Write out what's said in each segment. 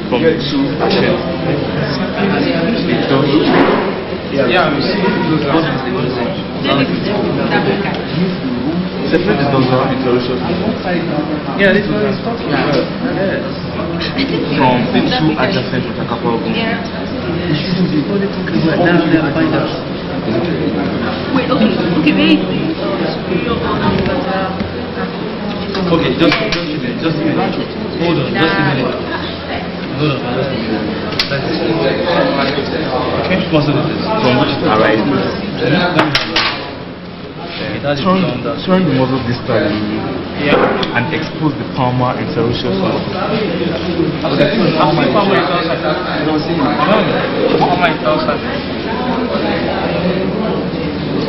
from the two actions. Yeah, we see those are. Separate the dorsal and serratus. Yeah, this one is talking. From the two adjacent metacarpal bones. Wait, okay, very Okay, just a minute. Hold on, just a minute. Hold on. Okay, muscle is this? From which it arises. Turn the muscle distally and expose the palmar and serratus muscles.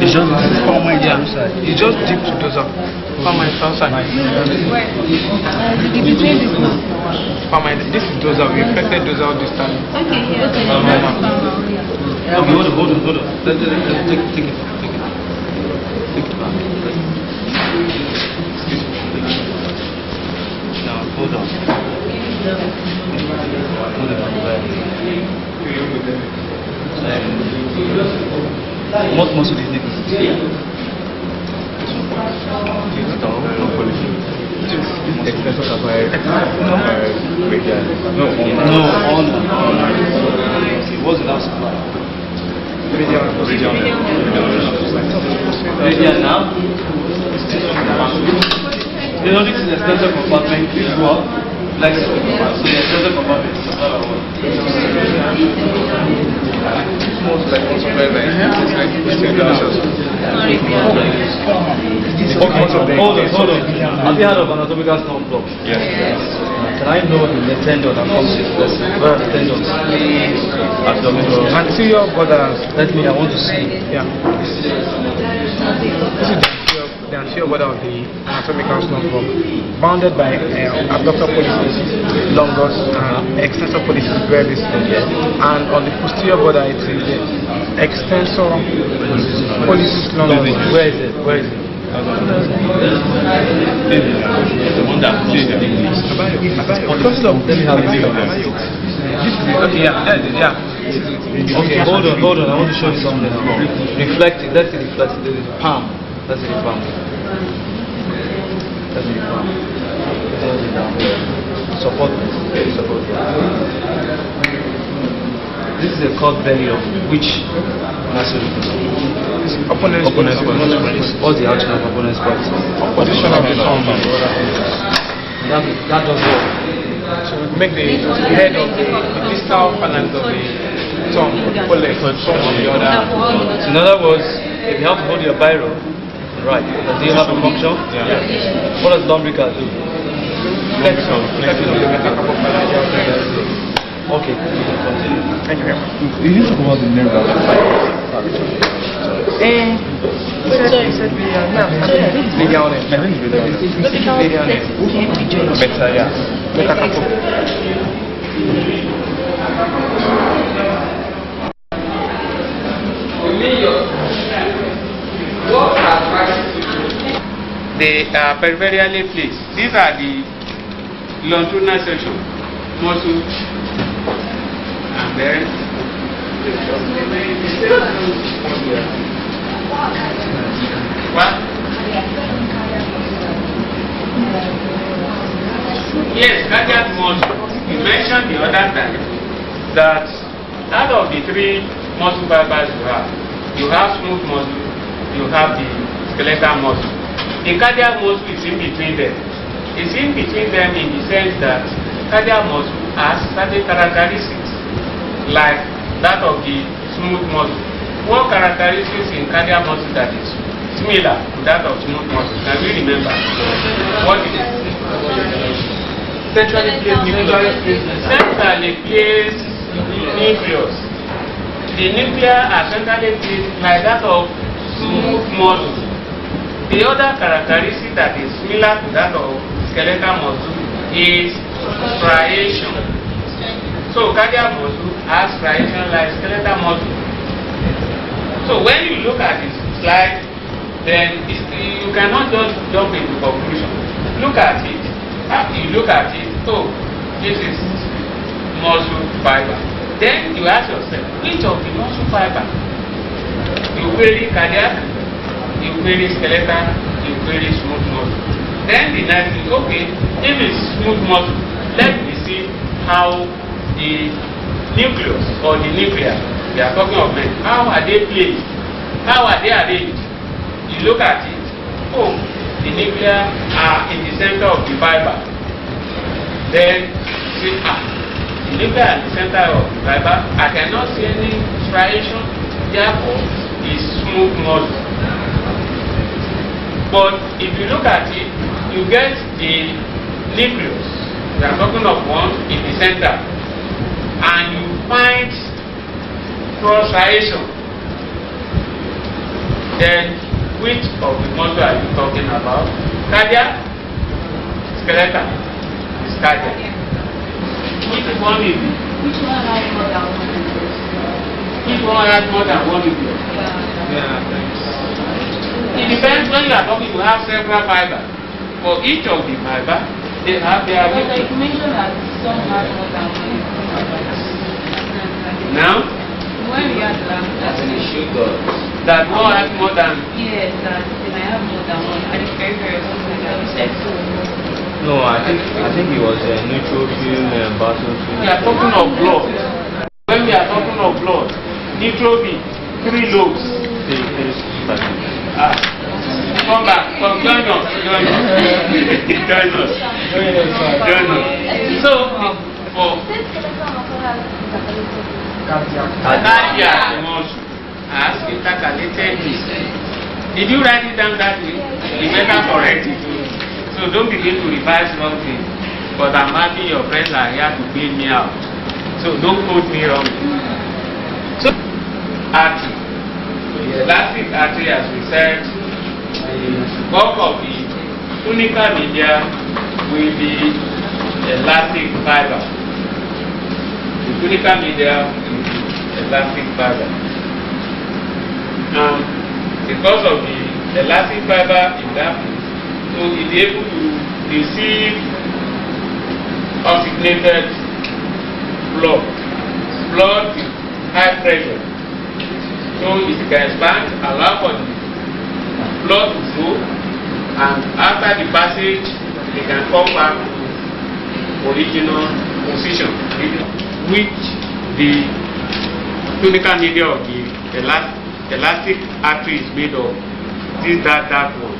It's just palmar and serratus. It's just deep to those up. Palmar and serratus. This is those up. We infected those out this time. Okay, hold on. Take it. Now, hold on. What muscle is this? Extensor carpi radial. No, on. What's the last one? Radial now. You know, this is the extensor compartment. This go up, like so. So the extensor compartment is another one. Okay, hold on. Have you heard of anatomical stone block? Yes. Can I know the tendon that comes with this? Where are the tendons? Abdominal. Anterior border. I want to see. Yeah. This is the anterior border of the anatomical stone block, bounded by abductor pollicis longus and extensor pollicis brevis, and on the posterior border it is the extensor pollicis longus. Where is it? The one that goes to the English. Let me have it. Okay, yeah. Okay, hold on. I want to show you something. Reflect it. Let's see reflect it. This is the palm. That's the palm. Support. This is a cut belly of which muscle? Opponent's point. What's the action of opponent's point? Position of the tongue. That does what? So we make the head of the distal phalanx of the tongue, tongue on the other. So in other words, if you have to hold your biro, right, do you have a function? Yeah. What does lumbrical do? Flexion of the metacarpal phalangeal. Okay, Thank you very much. You need to go out the nerve that Better, yeah. Metacarpal. They are peripherally placed. These are the longitudinal section, muscle, and then what? Yes, cardiac muscle. You mentioned the other time that out of the three muscle fibers you have smooth muscle, you have the skeletal muscle. The cardiac muscle is in between them. It's in between them in the sense that cardiac muscle has certain characteristics like that of the smooth muscle. One characteristic in cardiac muscle that is similar to that of smooth muscle. Can we remember? What is it? Centrally placed nucleus. The nuclei are centrally placed like that of smooth muscle. The other characteristic that is similar to that of skeletal muscle is striation. So cardiac muscle has striation like skeletal muscle. So when you look at this slide, then you cannot just jump into conclusion. Look at it. After you look at it, oh, this is muscle fiber. Then you ask yourself, which of the muscle fiber? You query cardiac, you query skeletal, you query smooth muscle. Then the next is, okay, if it's smooth muscle, let me see how the nucleus or the nucleus we are talking of, how are they placed? How are they arranged? You look at it. Oh, the nuclei are in the center of the fiber. Then see, the nuclei are in the center of the fiber. I cannot see any striation. Therefore, it's smooth muscle. But if you look at it, you get the nucleus. We are talking of one in the center, and you find cross striation. Then, which of the muscle are you talking about? Cardiac, skeletal, it's cardiac. Which one is it? Which one has more than one? Which one has more than one nucleus? It depends. When you are talking, you have several fibers. For each of the fibers, they have their But nucleus. like you mentioned that some have more than one. Now, When we had That's an issue, but that one has more than. yes, that they might have more than one. And it's very, very something like that. You said so. no, I think it was a neutrophil battlefield. We are talking of blood. When we are talking of blood, neutrophil, 3 lobes. Come back, join us. So, for cardiac muscle has intercalated this. Did you write it down that way? You better correct it. So don't begin to revise wrong things. But I'm happy your friends are here to bail me out. So don't quote me wrong. So, artery. The elastic artery, as we said, the bulk of the tunica media will be elastic fiber. The tunica media will be elastic fiber. And because of the elastic fiber in that place, so it is able to receive oxygenated blood with high pressure. So it can expand, allow for the blood to flow, and after the passage, it can come back to original position, which the tunica media of the elastic artery is made of. This dark ones.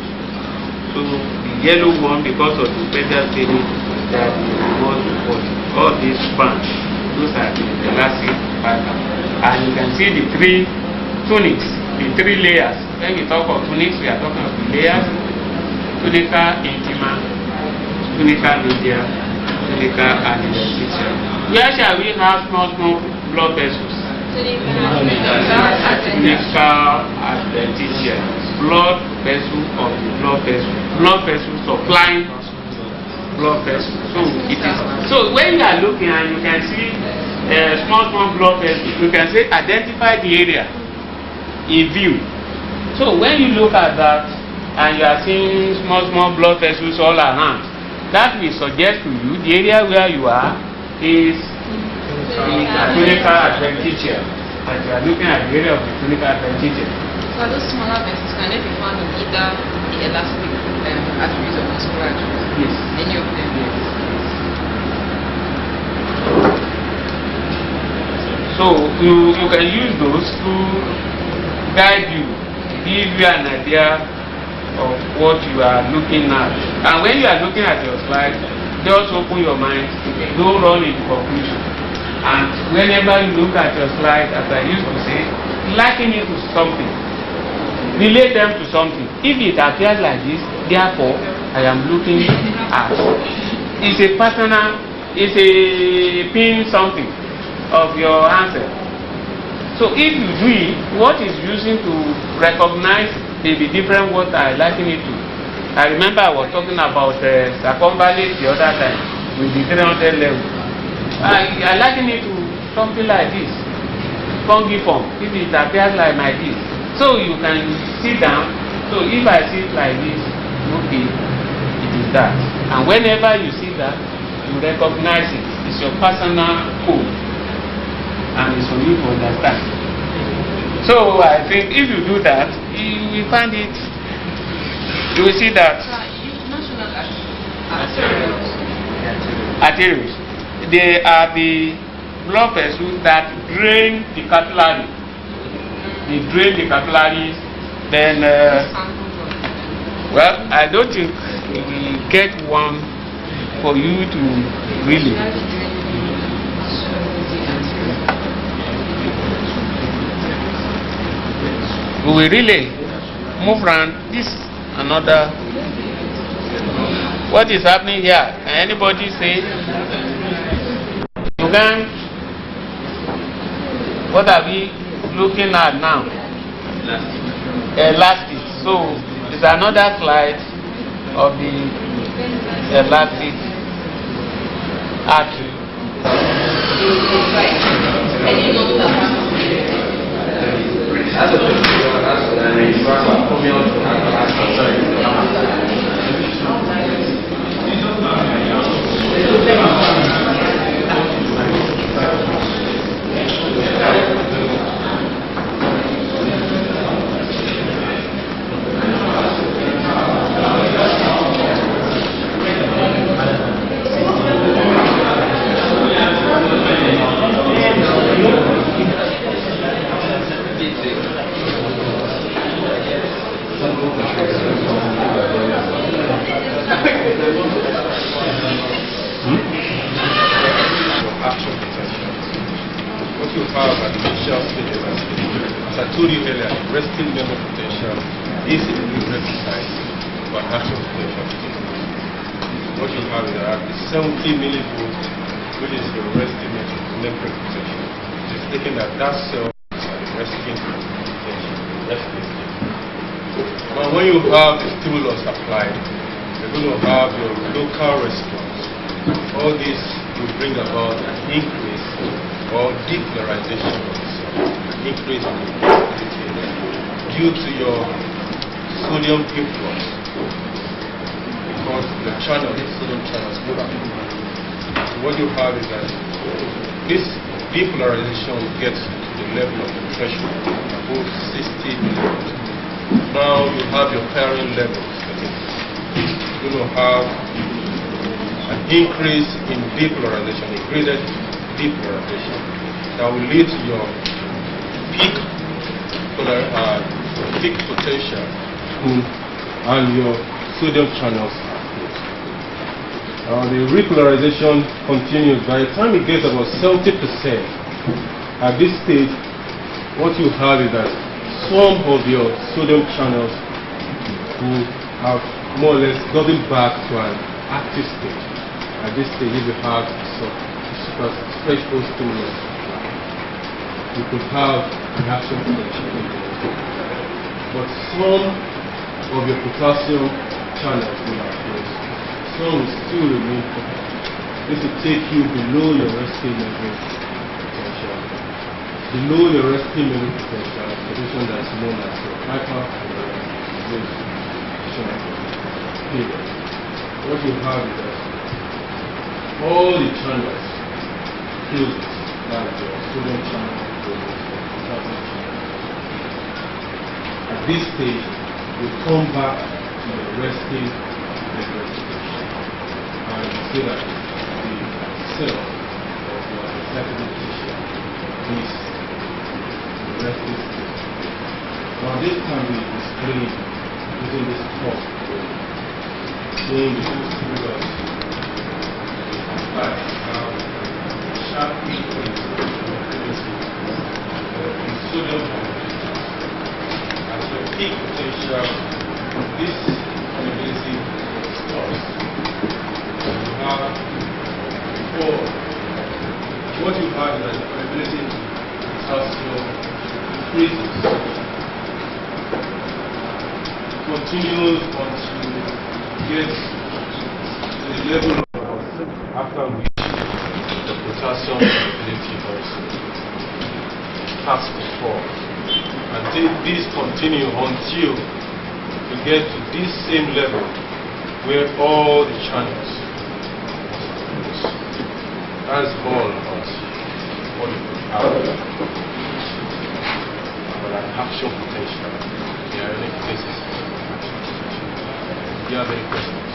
So the yellow one, because of the special staining, that was all these bands. Those are the elastic fiber. And you can see the 3 tunics, the 3 layers. When we talk of tunics, we are talking of the layers: tunica intima, tunica media, tunica adventitia. Where shall we have small blood vessels? Tunica adventitia. Blood vessel of the blood vessel. Blood vessel supplying blood vessel. So it is. So when you are looking and you can see small blood vessels, you can say identify the area in view. So when you look at that and you are seeing small blood vessels all around, that will suggest to you the area where you are is tunica adventitia. And you are looking at the area of the tunica adventitia. So those smaller vessels can they be found in either the elastic arteries or muscular arteries? Yes. Any of them? Yes. So you can use those to guide you, give you an idea of what you are looking at. And when you are looking at your slide, just open your mind, don't run into conclusion. And whenever you look at your slide, as I used to say, liken it to something. Relate them to something. If it appears like this, therefore, I am looking at. It's a personal, it's a pin something of your answer. So if you do it, what is using to recognize may be different what I liken it to. I remember I was talking about circumvallate the other time with the 300 level. I liken it to something like this. Fungiform, if it appears like this. So you can sit down. So if I sit like this, okay, it is that. And whenever you see that, you recognize it. It's your personal code, and it's for you to understand. So I think if you do that, you will find it. You will see that arteries, they are the blood vessels that drain the capillary. They drain the capillaries. Then, well, I don't think we will get one for you to really. We will really move around this another. What is happening here? Can anybody say? You can. What are we looking at now? Elastic. So it's another slide of the elastic artery. Resting memory potential is a new exercise for action potential. What you have is that the 70 millivolts, which is your resting memory potential. It is taken that cell is resting potential. But when you have the stimulus applied, you're going to have your local response. All this will bring about an increase or depolarization of the cell, an increase in the due to your sodium influx, because the sodium channels go back. So what you have is that this depolarization gets to the level of the threshold, above 60 millivolts. Now you have your pairing levels. You're going to have an increase in depolarization, a greater depolarization that will lead to your peak potential and your sodium channels are closed. The repolarization continues. By the time it gets about 70%, at this stage, what you have is that some of your sodium channels will have more or less gotten back to an active state. At this stage, if you have some threshold stimulus, you could have an action potential. But some of your potassium channels will have closed. Some will still remain open. This will take you below your resting memory potential. Below your resting memory potential, a position that is known as your hyperpolarization period. What you have is that all the channels close, like your sodium channel, your potassium channel. At this stage, we come back to the resting investigation and say that the cell of your executive tissue is the resting state. Now this can be explained using this talk, saying the two stimulus apply how sharp increase in sodium peak potential, this permeability stops. You have before, what you have is that the permeability potassium increases. It continues until it gets to the level after which the potassium permeability also starts to fall. And this continue until you get to this same level where all the channels are closed. That's more about what it was out there. But an action potential. There are any places for action potential. Do you have any questions?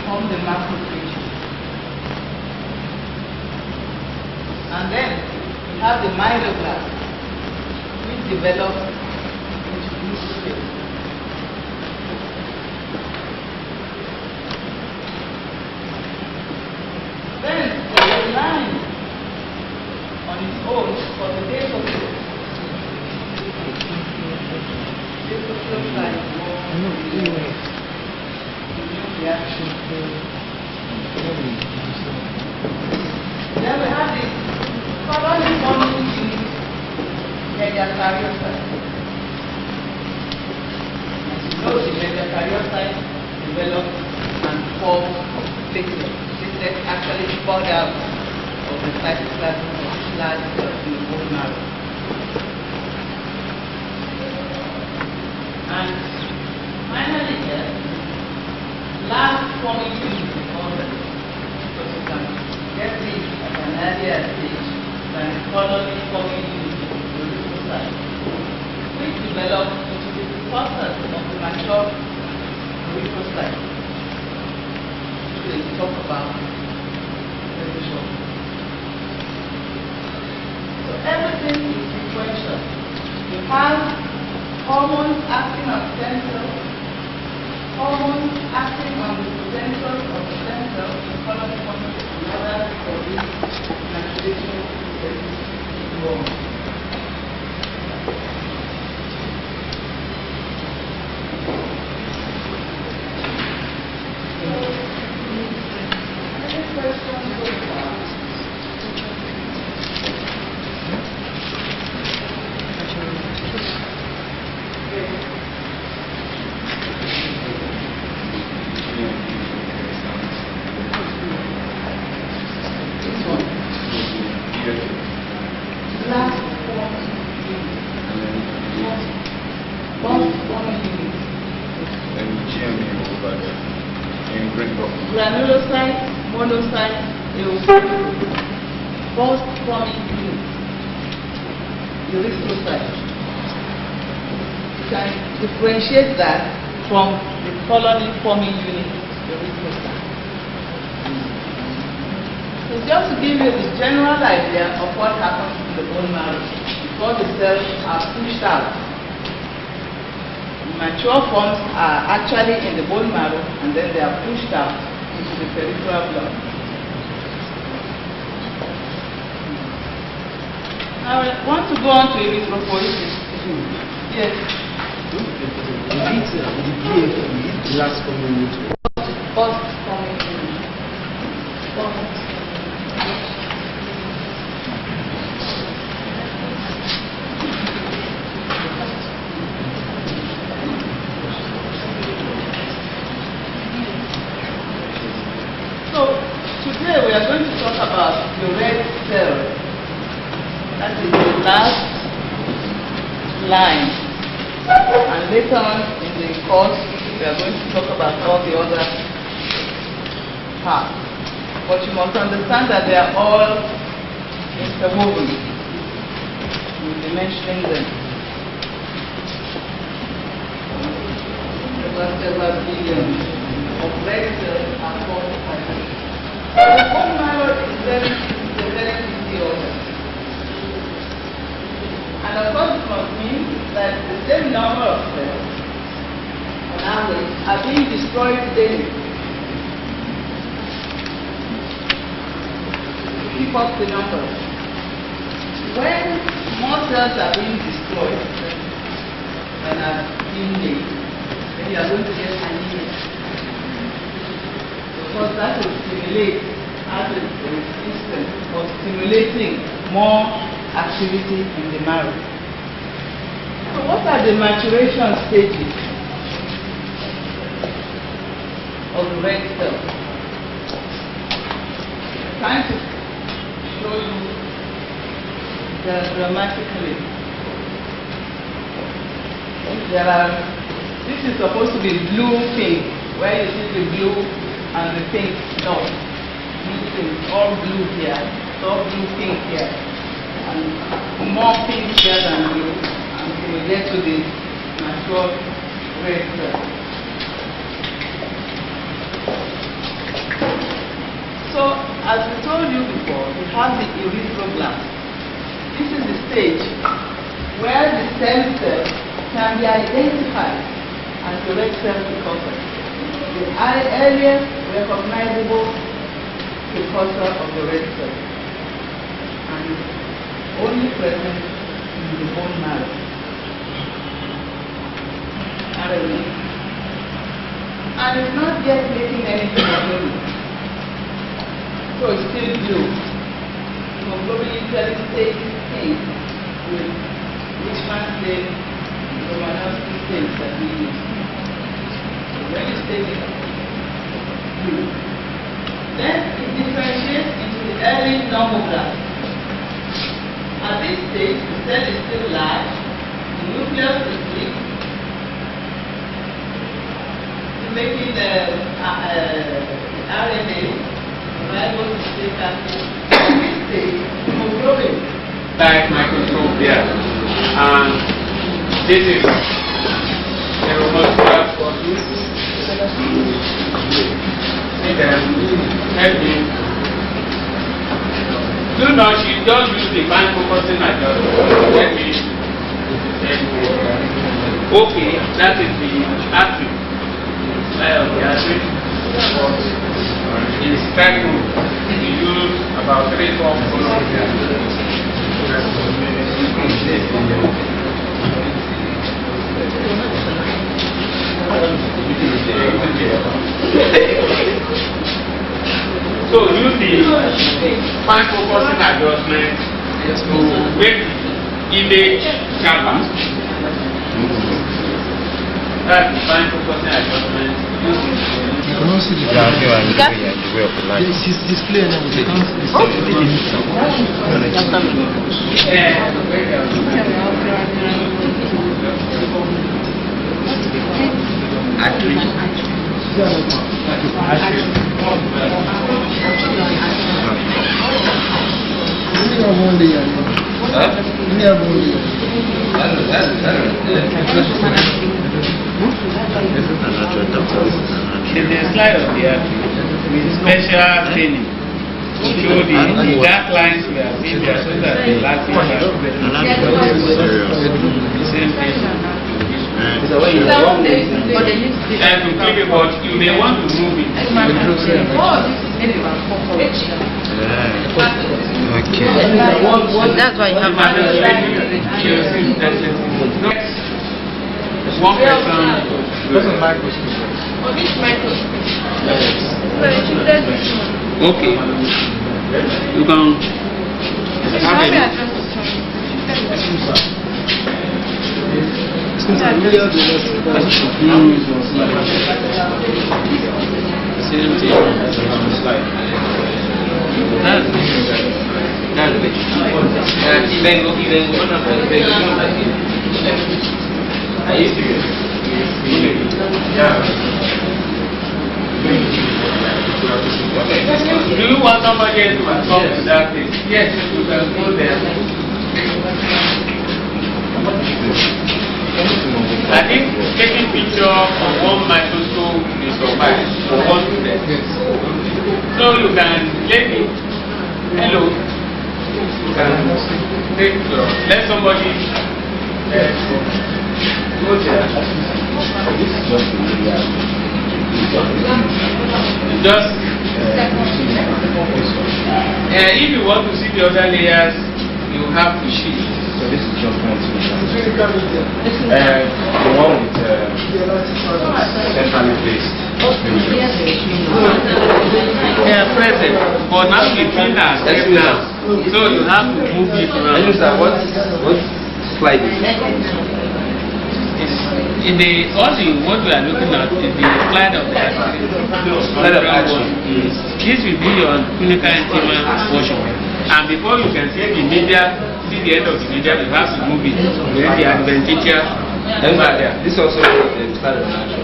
Form the macrophage. And then we have the myeloblasts, which develop into neutrophils. Then there is a line on its own for the basophil. Basophil side. Reaction. Then we have the colony forming unit, megakaryocyte. As you know, the megakaryocyte develops and forms platelets. Platelets actually pour out of the cytoplasm of large cells in the bone marrow. And finally here, last forming unit organ, because you can get this at an earlier stage than the colony forming unit, the erythrocyte, which develops into the precursors of the mature erythrocyte, which we'll talk about very shortly. So everything is sequential. You have hormones acting on stem cells, hormones acting on the potential of the stem cells to follow the function in order for this maturation to go on. Any questions so far? Granulocyte, monocyte, eocyte, first forming unit, erythrocyte. You can differentiate that from the colony forming unit, erythrocyte. So just to give you the general idea of what happens in the bone marrow before the cells are pushed out. Mature forms are actually in the bone marrow and then they are pushed out into the peripheral blood. Now I want to go on to erythropoiesis. Yes. The last community. First forming unit. So today we are going to talk about the red cell. That is the last line. And later on in the course we are going to talk about all the other parts. But you must understand that they are all interwoven. We'll be mentioning them. whatever billions of red cells are called fibrils. The bone marrow is a very easy organ. And of course it must mean that the same number of cells on average are being destroyed daily. Keep up the numbers. When more cells are being destroyed than are being made, then you are going to get anemia. Because that will stimulate as a system for stimulating more activity in the marrow. So what are the maturation stages of the red cell? I'm trying to show you dramatically. This is supposed to be blue pink, where you see the blue and the pink dot. Blue pink, all blue here, all blue pink here, and more pink here than blue, until we get to the mature red cell. So, as we told you before, we have the erythroblast. This is the stage where the stem cells can be identified as the red cell precursor. The earliest recognizable precursor of the red cell, and only present in the bone marrow. And it's not yet making any hemoglobin. So it's still blue. Hemoglobin usually stays pink with Richman stain, Romanowski stains that we use. So when you stain it blue, then it differentiates into the early normoblast. At this stage, the cell is still large, the nucleus is big, it's making the RNA. Like microscope here, and this is neuromuscular process. See them, help me. Do not, you don't use the fine focusing adjustment. Let me. Okay, that is the artery. Side of the artery. In spectrum, we use about 3-4 columns here. So use the fine focusing adjustment to make the image sharper. That's the fine focusing adjustment. You can also see the way of the light. It's displaying now. There's a slide of the with special training to show the dark lines we are seeing there so that the light will the same thing. And to keep it, but you may want to move it. Okay. That's why you have one person. This is microscope. Okay. You can have it. Same thing on the slide. That's it. Even one of the are you serious? Yeah. Do you want somebody else to come to that thing? Yes, you can go there. I think taking pictures picture on one microscope will suffice for one student. So you can maybe, hello, you can take let somebody go there. Just if you want to see the other layers, you have to shift. So this is just one thing. The one with centrally placed. They are present, but now the pin are step down, so you have to move it around. What slide is it? In the what we are looking at is the slide of the artery. Slide of artery. This will be your clinical intima portion, and before you can see the end of the media, you have to move it. Then the adventitia over there. This also slide of artery.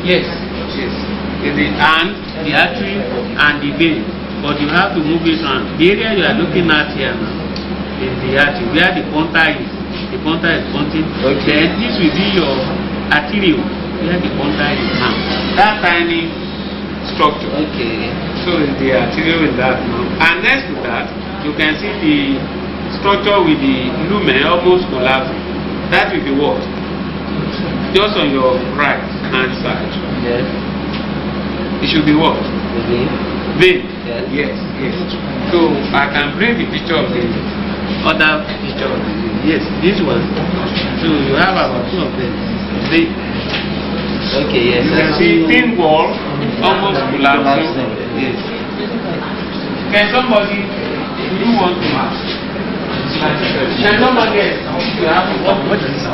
Yes. And the artery and the vein, but you have to move it around. The area you are looking at here now is the artery, where the ponta is. The ponta is pointing. Okay. Then this will be your arterial, where the ponta is now. That tiny structure. Okay. So the arterial is that now. And next to that, you can see the structure with the lumen almost collapsing. That will be what? Just on your right hand side. Yes. It should be what? Vein. Vein. Yes. Yes. So I can bring the picture of the other picture of the vein. Yes, this one. So you have about two of them. Vein. Okay, yes. You can see thin wall almost collapsing. Yes. Can somebody do want to ask? Can somebody else? You have to what is this?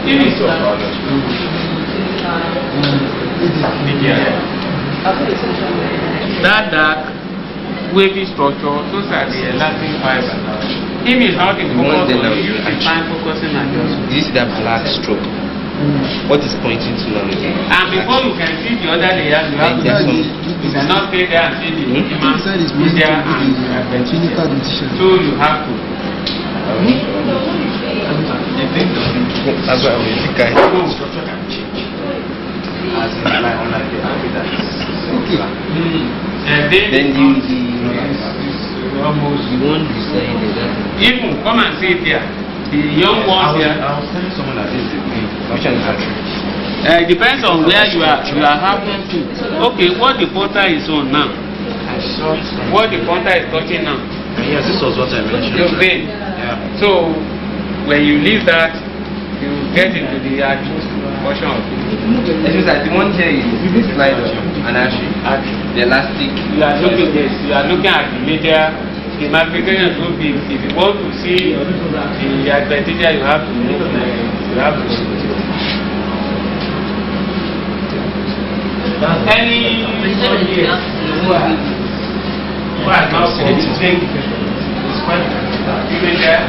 It is so. That dark wavy structure, those are the elastic fibers. If it's not in focus, you use the fine focusing adjustment. This is that black stroke. What is pointing to now? And before you can see the other layers, you have to you cannot stay there and see the media and adventitia. So you have to. That's what I'm guys. Structure can change. As in unlike the appetite. And then you almost won't decide that. even come and see it there. The young ones here. I was telling someone that this is which one is that? It depends on where you are happening to. Okay, what the pointer is on now. I saw some. What the pointer is touching now. Yes, this was what I mentioned. Your vein. Yeah. So when you leave that, you get into the portion of it. It means that the one here is the slide of an artery. The elastic. You are looking at the media. The magnification is so big. If you want to see the adventitia, you have to move. You have to. Any who are now going to take this question? Even there,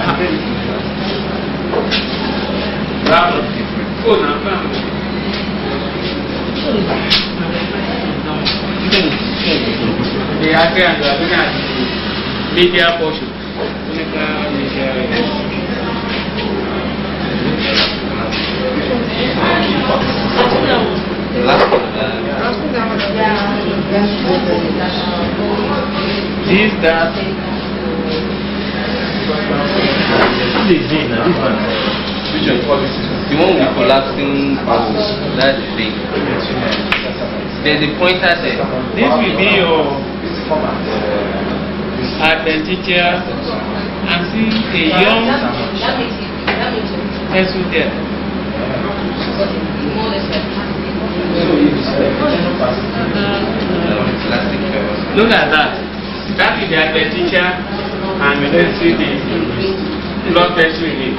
oh, now, the artery and you are looking at the media portion. This, that. Which one? The one with collapsing bubbles. That's the thing. There's a pointer there. This will be your adventitia and see a young vessel there. Look at that. That is the adventitia, and you can see the blood vessel in it,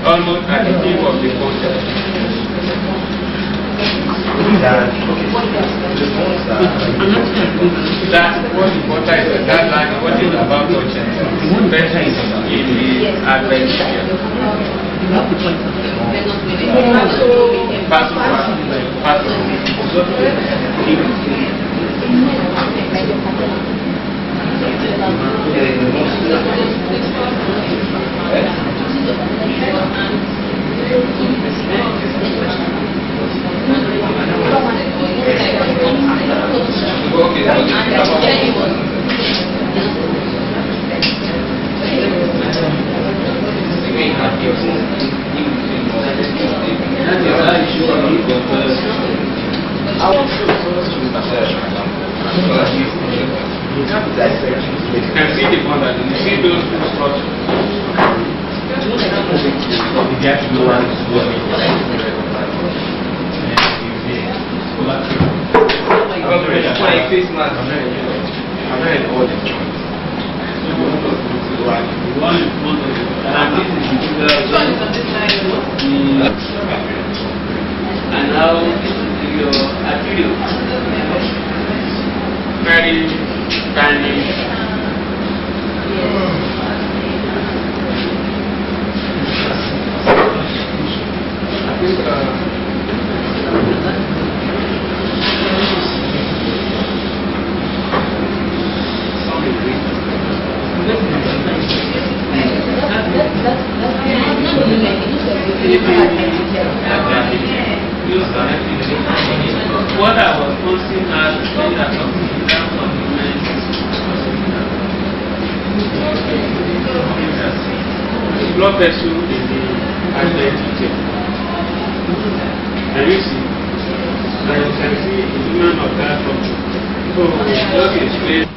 almost at the tip of the contact. That what the water is, that line, what is about touching, pressure is in the adventitia. can see the bond, you see those two structures. And now your attribute. Very tiny. What I was posting as Blood vessel in the identity. And you see, and you can see the human of that function. So just explain.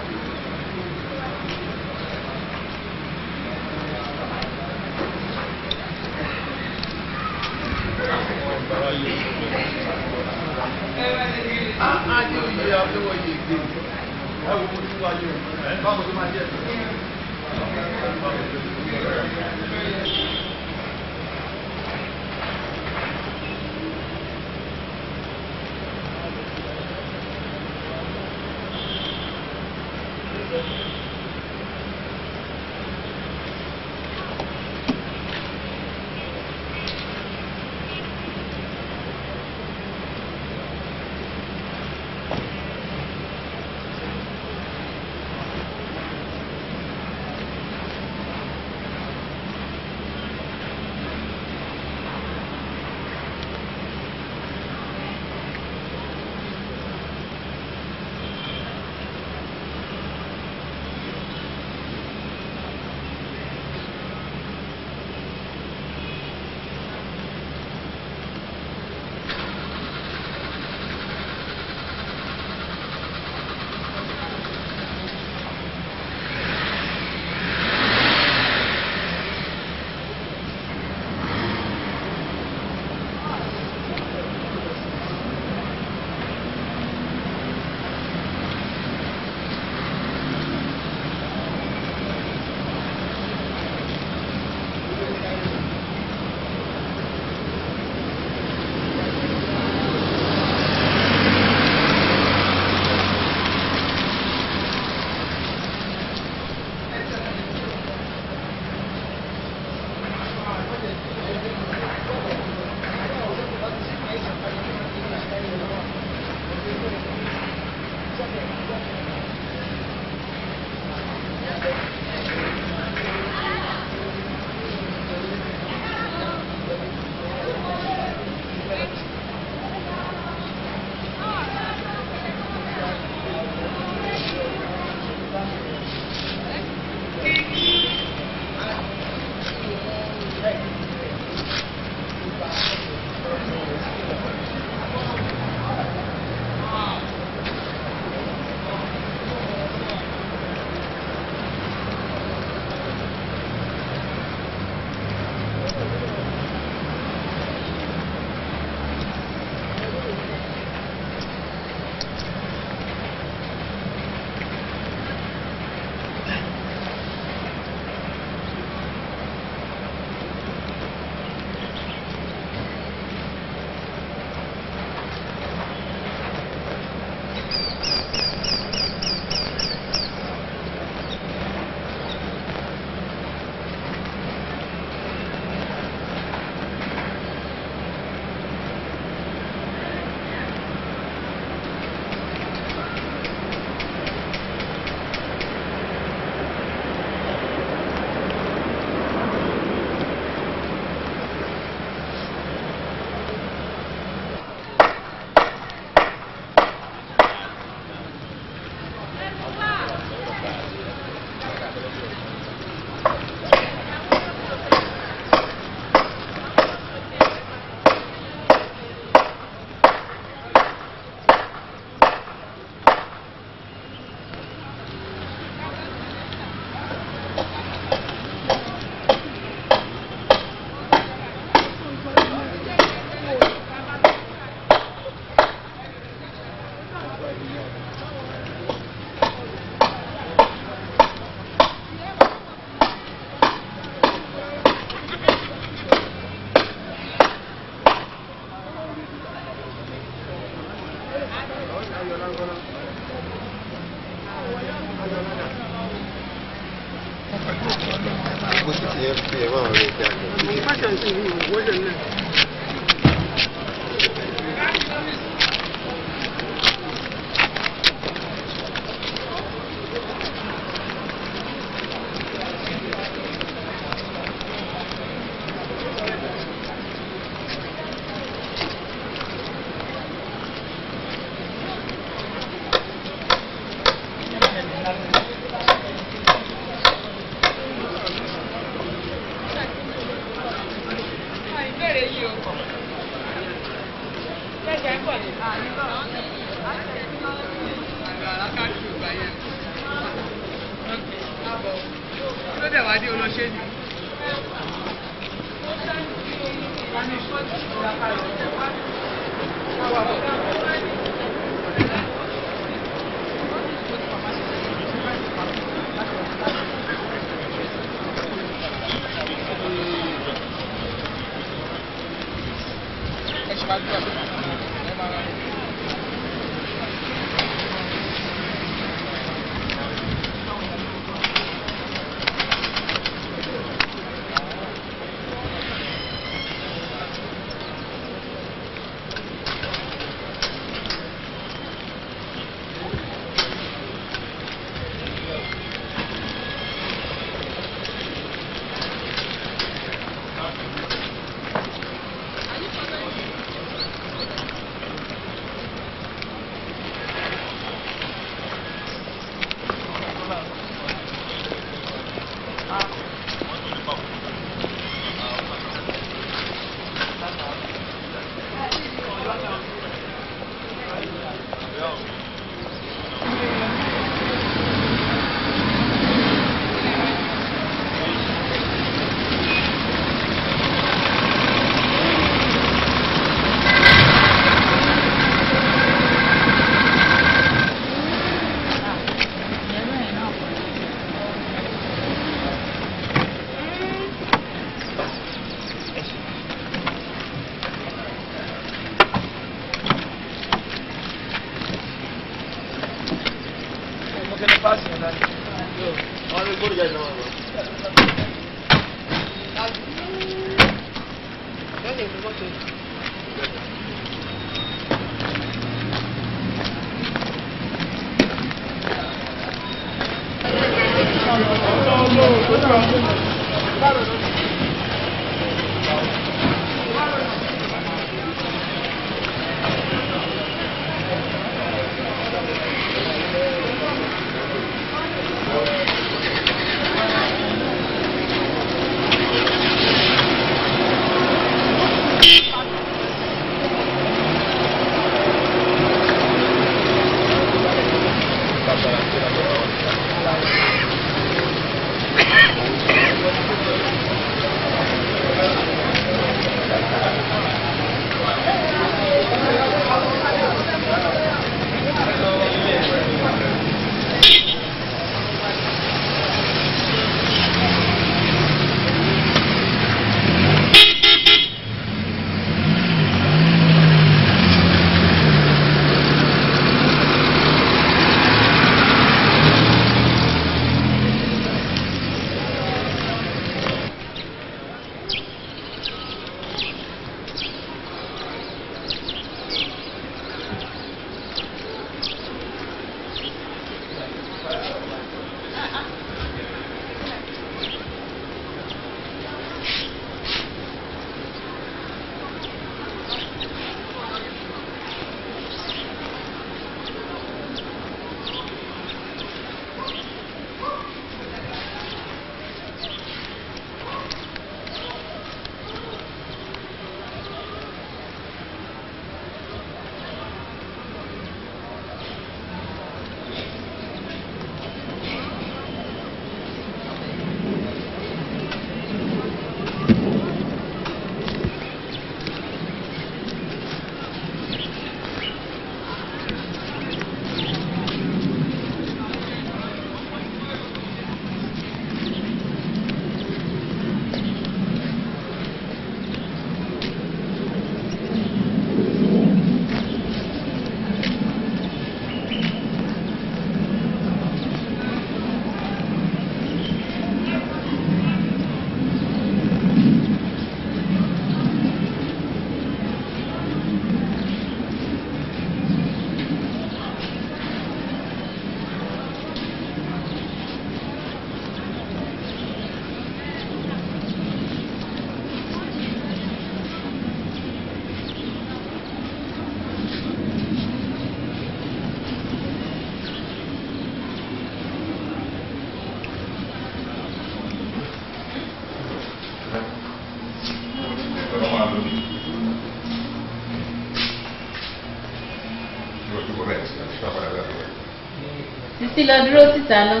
Títí lọ dúró síta náà.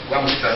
Vamos estar.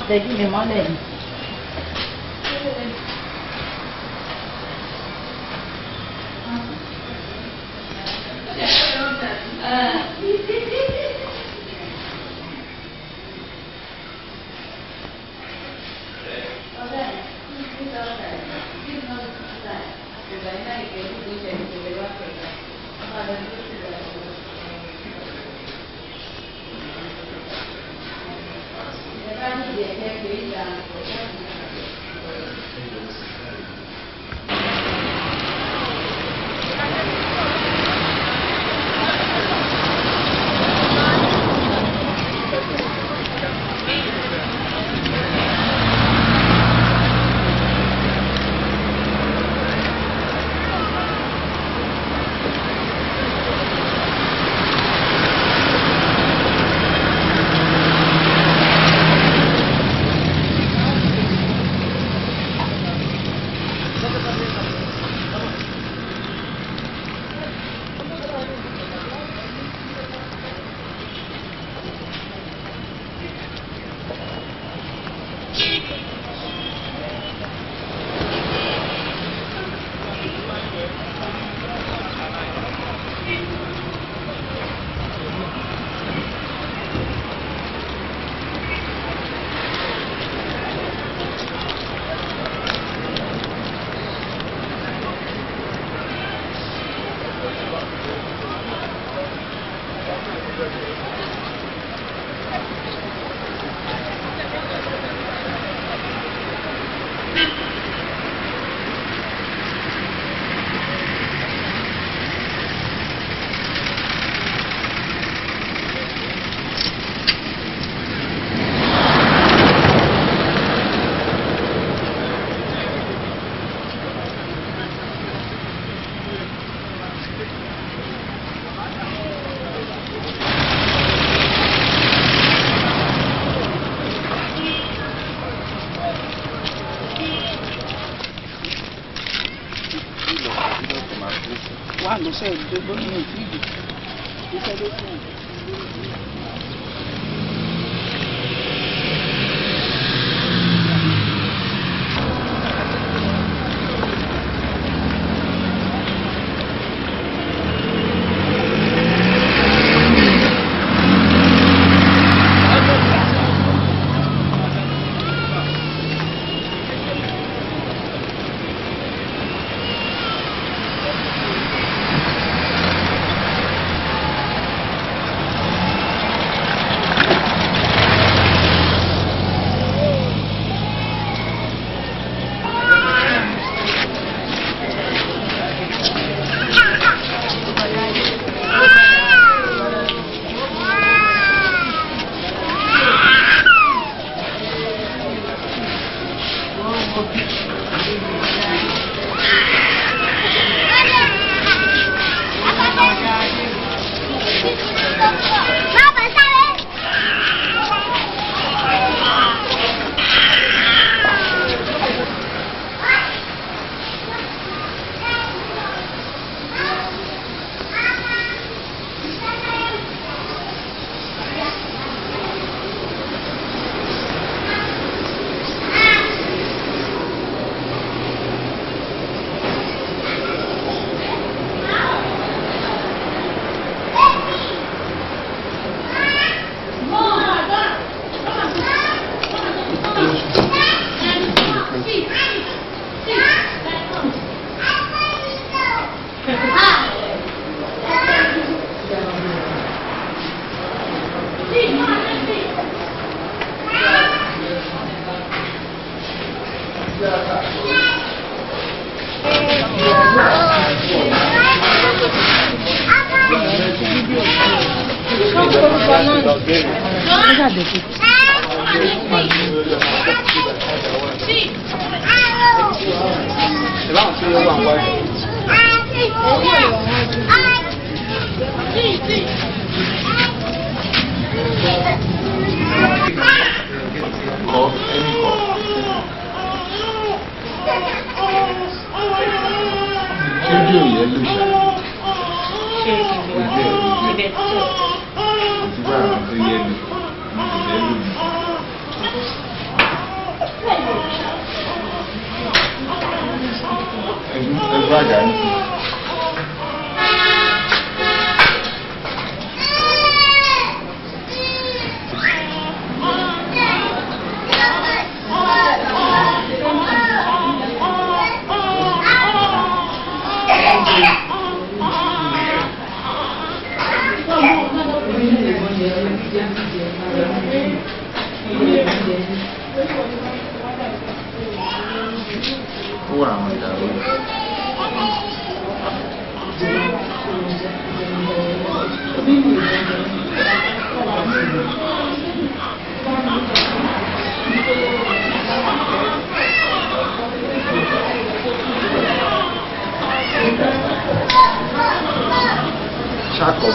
Tẹ́jú mi mọ́lẹ̀ ni. Quando sei il bambino figlio, ti sei detto. Chaco,